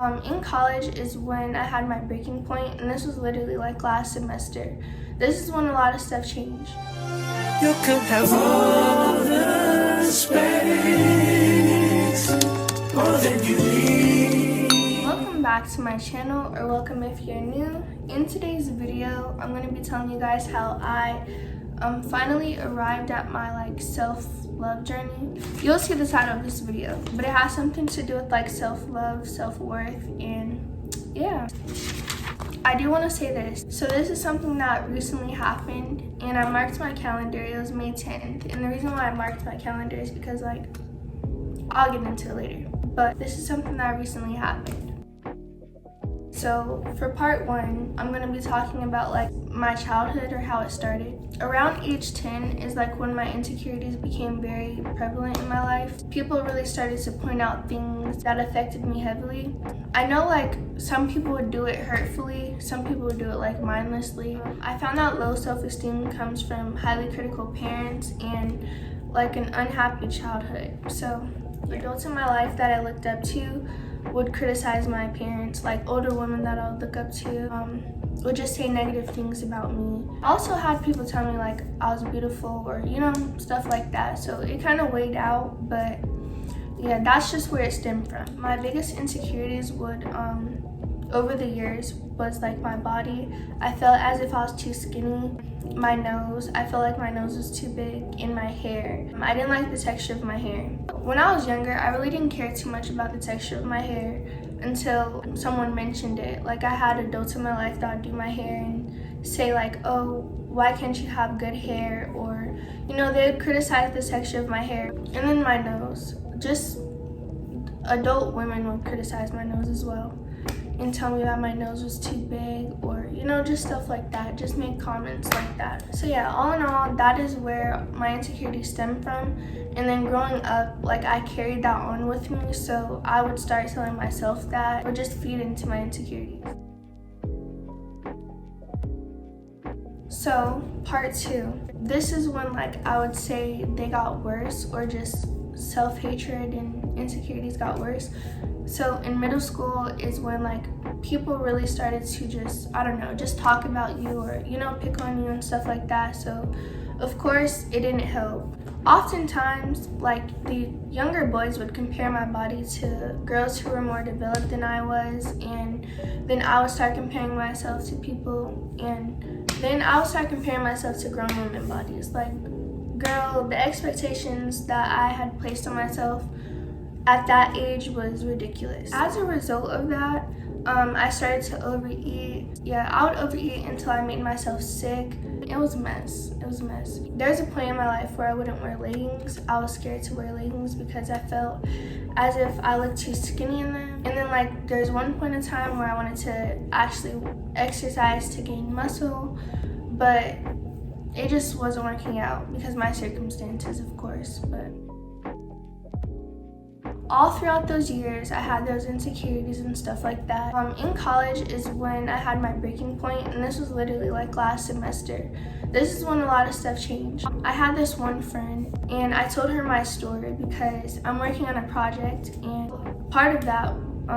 In college is when I had my breaking point, and this was literally like last semester. This is when a lot of stuff changed. You could have all the space, more than you need. Welcome back to my channel, or welcome if you're new. In today's video, I'm going to be telling you guys how I finally arrived at my self-love journey. You'll see the title of this video, but it has something to do with self-love, self-worth, and yeah. I do want to say this. So this is something that recently happened, and I marked my calendar. It was May 10th, and the reason why I marked my calendar is because I'll get into it later, but this is something that recently happened. So for part one, I'm going to be talking about my childhood, or how it started. Around age 10 is when my insecurities became very prevalent in my life. People really started to point out things that affected me heavily. I know some people would do it hurtfully, some people would do it mindlessly. I found out low self-esteem comes from highly critical parents and an unhappy childhood. So adults in my life that I looked up to would criticize my appearance. Older women that I would look up to would just say negative things about me. I also had people tell me I was beautiful, or stuff like that, so it kind of weighed out. But yeah, that's just where it stemmed from. My biggest insecurities would over the years was my body. I felt as if I was too skinny. My nose, I felt like my nose was too big. In my hair, I didn't like the texture of my hair. When I was younger, I really didn't care too much about the texture of my hair until someone mentioned it. I had adults in my life that would do my hair and say oh, why can't you have good hair? Or they would criticize the texture of my hair. And then my nose, just adult women would criticize my nose as well and tell me that my nose was too big, or just stuff like that, just make comments like that. So yeah, all in all, that is where my insecurities stem from. And then growing up, I carried that on with me, so I would start telling myself that, or just feed into my insecurities. So part two, this is when I would say they got worse, or just self-hatred and insecurities got worse. So in middle school is when people really started to just talk about you, or pick on you and stuff like that. So of course it didn't help. Oftentimes the younger boys would compare my body to girls who were more developed than I was, and then I would start comparing myself to people, and then I would start comparing myself to grown women bodies. Girl, the expectations that I had placed on myself at that age was ridiculous. As a result of that, I started to overeat. Yeah, I would overeat until I made myself sick. It was a mess. It was a mess. There's a point in my life where I wouldn't wear leggings. I was scared to wear leggings because I felt as if I looked too skinny in them. And then there's one point in time where I wanted to actually exercise to gain muscle, but it just wasn't working out because my circumstances, of course. But all throughout those years, I had those insecurities and stuff like that. In college is when I had my breaking point, and this was literally last semester. This is when a lot of stuff changed. I had this one friend, and I told her my story because I'm working on a project, and part of that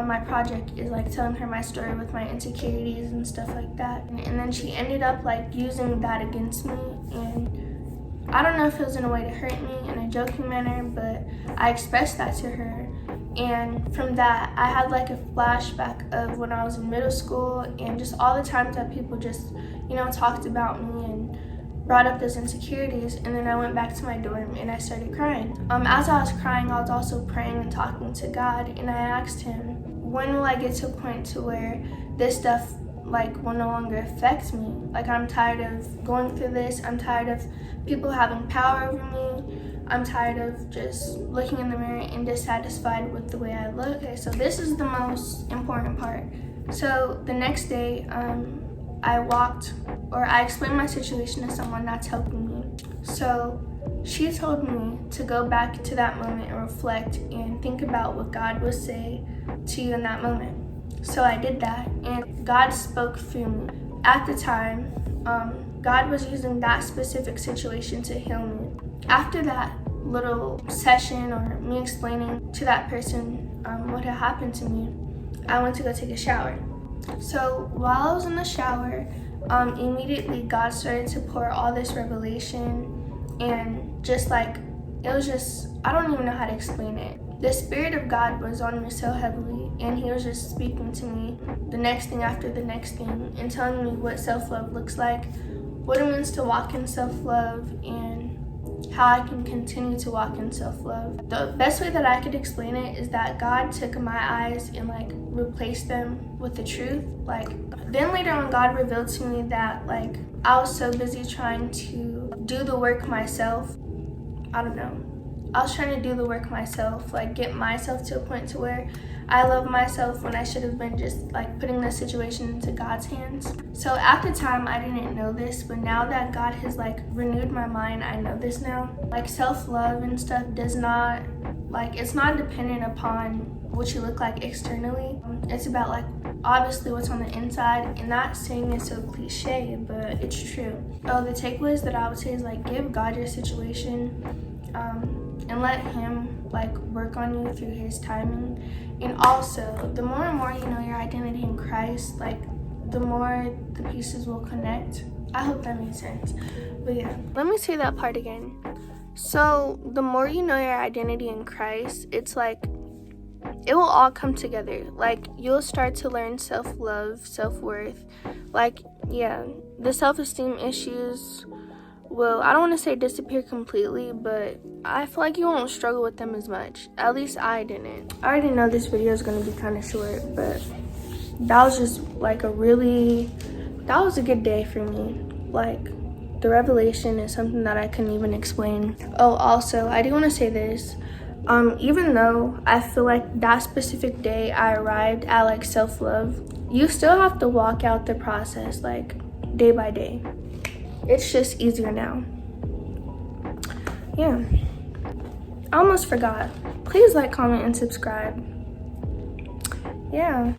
my project is telling her my story with my insecurities and stuff like that. And then she ended up using that against me, and I don't know if it was in a way to hurt me in a joking manner, but I expressed that to her. And from that, I had a flashback of when I was in middle school, and just all the times that people just talked about me and brought up those insecurities. And then I went back to my dorm and I started crying. As I was crying, I was also praying and talking to God, and I asked him, when will I get to a point to where this stuff will no longer affect me? I'm tired of going through this. I'm tired of people having power over me. I'm tired of just looking in the mirror and dissatisfied with the way I look. Okay, so this is the most important part. So the next day, I explained my situation to someone that's helping me. So she told me to go back to that moment and reflect and think about what God would say to you in that moment. So I did that, and God spoke through me. At the time, God was using that specific situation to heal me. After that little session, or me explaining to that person what had happened to me, I went to go take a shower. So while I was in the shower, immediately God started to pour all this revelation, and just like, it was just, I don't even know how to explain it. The Spirit of God was on me so heavily, and He was just speaking to me the next thing after the next thing, and telling me what self-love looks like, what it means to walk in self-love, and how I can continue to walk in self-love. The best way that I could explain it is that God took my eyes and like replaced them with the truth. Like, then later on, God revealed to me that like I was so busy trying to do the work myself. I don't know. I was trying to do the work myself, like get myself to a point to where I love myself, when I should have been just like putting the situation into God's hands. So at the time, I didn't know this, but now that God has like renewed my mind, I know this now. Like self-love and stuff does not, like, it's not dependent upon what you look like externally. It's about like obviously what's on the inside, and that saying is so cliche, but it's true. The takeaways that I would say is like give God your situation, and let Him like work on you through His timing. And also, the more and more you know your identity in Christ, like the more the pieces will connect. I hope that makes sense. But yeah, let me say that part again. So the more you know your identity in Christ, it's like it will all come together. Like you'll start to learn self-love, self-worth. Like, yeah, the self-esteem issues will, I don't want to say disappear completely, but I feel like you won't struggle with them as much. At least I didn't. I already know this video is going to be kind of short, but that was just like that was a good day for me. Like, the revelation is something that I couldn't even explain. Oh, also, I do want to say this. Even though I feel like that specific day I arrived at like self-love, you still have to walk out the process like day by day. It's just easier now. Yeah. I almost forgot. Please like, comment, and subscribe. Yeah.